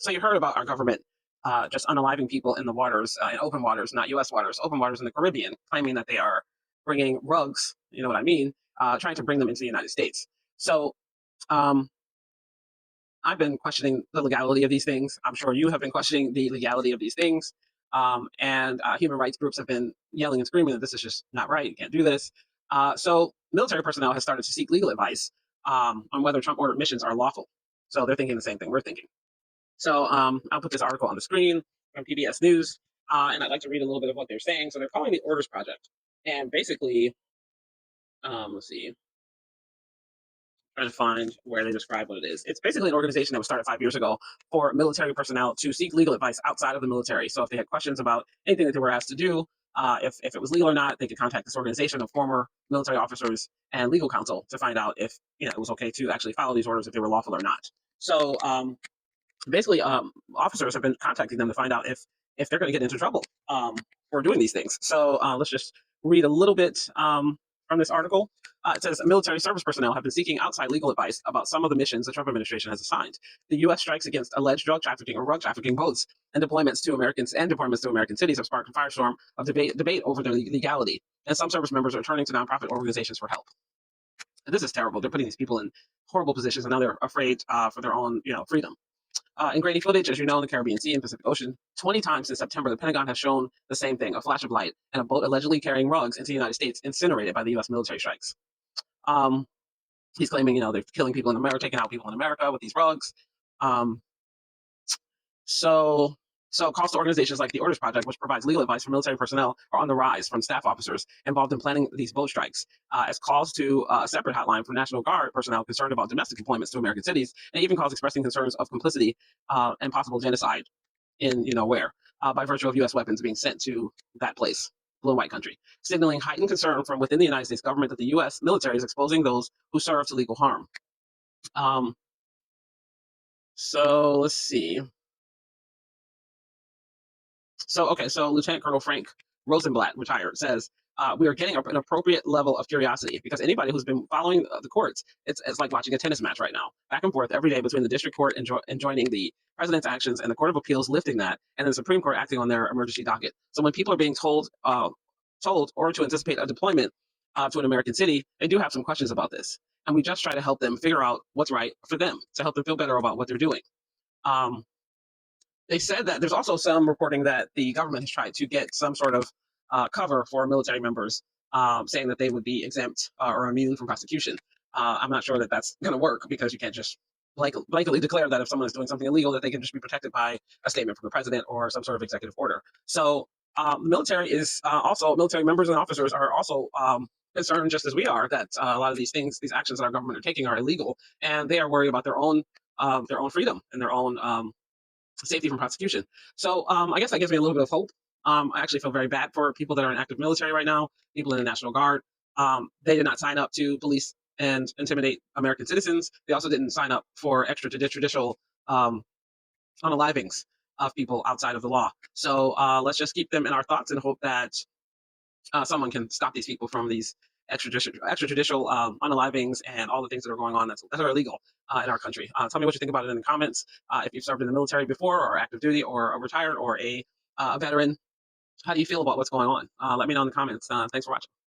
So you heard about our government just unaliving people in the waters, in open waters, not U.S. waters, open waters in the Caribbean, claiming that they are bringing rugs. You know what I mean? Trying to bring them into the United States. So um, I've been questioning the legality of these things. I'm sure you have been questioning the legality of these things. And human rights groups have been yelling and screaming that this is just not right. You can't do this. So military personnel has started to seek legal advice on whether Trump ordered missions are lawful. So they're thinking the same thing we're thinking. So I'll put this article on the screen from PBS News, and I'd like to read a little bit of what they're saying. So they're calling the Orders Project, and basically, let's see, trying to find where they describe what it is. It's basically an organization that was started 5 years ago for military personnel to seek legal advice outside of the military. So if they had questions about anything that they were asked to do, if it was legal or not, they could contact this organization of former military officers and legal counsel to find out if it was okay to actually follow these orders, if they were lawful or not. So basically, officers have been contacting them to find out if they're going to get into trouble for doing these things. So let's just read a little bit from this article. It says military service personnel have been seeking outside legal advice about some of the missions the Trump administration has assigned. The U.S. strikes against alleged drug trafficking or rug trafficking boats and deployments to American cities have sparked a firestorm of debate over their legality. And some service members are turning to nonprofit organizations for help. And this is terrible. They're putting these people in horrible positions, and now they're afraid for their own, freedom. In grainy footage, as you know, in the Caribbean Sea and Pacific Ocean, 20 times since September, the Pentagon has shown the same thing, a flash of light and a boat allegedly carrying rugs into the United States incinerated by the U.S. military strikes. Um, he's claiming, they're killing people in America, taking out people in America with these rugs. Um, so, so calls to organizations like the Orders Project, which provides legal advice for military personnel, are on the rise from staff officers involved in planning these boat strikes, as calls to a separate hotline for National Guard personnel concerned about domestic deployments to American cities, and even calls expressing concerns of complicity and possible genocide in where by virtue of U.S. weapons being sent to that place, blue and white country, signaling heightened concern from within the United States government that the U.S. military is exposing those who serve to legal harm. Um, so let's see. So Lieutenant Colonel Frank Rosenblatt, retired, says, we are getting an appropriate level of curiosity because anybody who's been following the courts, it's like watching a tennis match right now, back and forth every day between the district court enjoining the president's actions and the Court of Appeals lifting that, and the Supreme Court acting on their emergency docket. So when people are being told or to anticipate a deployment to an American city, they do have some questions about this, and we just try to help them figure out what's right for them to help them feel better about what they're doing. Um, they said that there's also some reporting that the government has tried to get some sort of cover for military members, saying that they would be exempt or immune from prosecution. I'm not sure that that's going to work because you can't just blanketly declare that if someone is doing something illegal that they can just be protected by a statement from the president or some sort of executive order. So the military is also military members and officers are also concerned, just as we are, that a lot of these things, these actions that our government are taking, are illegal, and they are worried about their own freedom and their own safety from prosecution. So I guess that gives me a little bit of hope. I actually feel very bad for people that are in active military right now, people in the National Guard. They did not sign up to police and intimidate American citizens. They also didn't sign up for extrajudicial unalivings of people outside of the law. So let's just keep them in our thoughts and hope that someone can stop these people from these extrajudicial unalivings and all the things that are going on that are illegal in our country. Tell me what you think about it in the comments. If you've served in the military before, or active duty, or a retired, or a veteran, how do you feel about what's going on? Let me know in the comments. Thanks for watching.